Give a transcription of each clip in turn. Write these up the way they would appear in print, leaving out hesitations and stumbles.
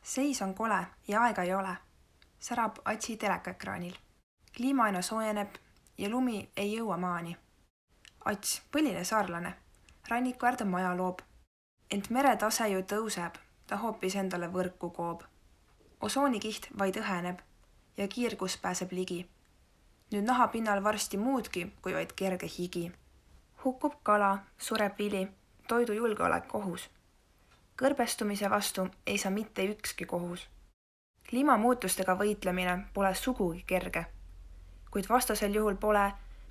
Seis on kole ja aega ei ole, särab Atsi telekaekraanil. Kliima aina soojeneb ja lumi ei jõua maani. Ats, põline saarlane, ranniku äärde maja loob. Ent meretase ju tõuseb, ta hoopis endale võrku koob. Osoonikiht vaid õheneb ja kiirgus pääseb ligi. Nüüd nahapinnal varsti muudki, kui vaid kerge higi. Hukkub kala, sureb vili, toidu julgeolek ohus. Kõrbestumise vastu ei saa mitte ükski kohus. Kliimamuutustega võitlemine pole sugugi kerge, kuid vastasel juhul pole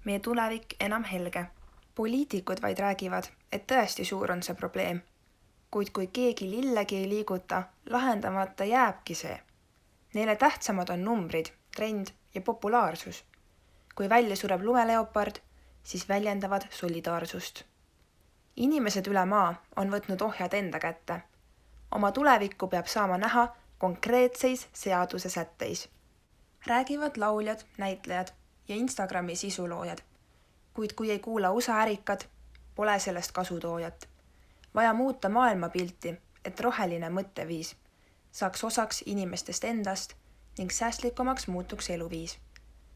meie tulevik enam helge. Poliitikud vaid räägivad, et tõesti suur on see probleem, kuid kui keegi lillegi ei liiguta, lahendamata jääbki see. Neile tähtsamad on numbrid, trend ja populaarsus. Kui välja sureb lumeleopard, siis väljendavad solidaarsust. Inimesed üle maa on võtnud ohjad enda kätte. Oma tulevikku peab saama näha konkreetseis seaduse sätteis. Räägivad lauljad, näitlejad ja Instagrami sisuloojad, kuid kui ei kuula USA ärikad, pole sellest kasutoojat. Vaja muuta maailmapilti, et roheline mõtteviis saaks osaks inimestest endast ning säästlikumaks muutuks eluviis.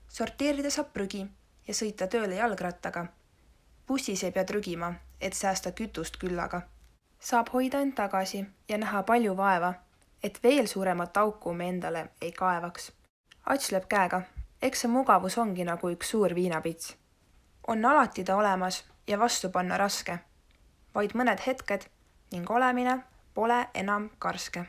Sorteerida saab prügi ja sõita tööle jalgrattaga. Bussis ei pea trügima, et säästa kütust küllaga. Saab hoida end tagasi ja näha palju vaeva, et veel suuremat auku me endale ei kaevaks. Ats lööb käega, eks see mugavus ongi nagu üks suur viinapits. On alati ta olemas ja vastu panna raske. Vaid mõned hetked ning olemine pole enam karske.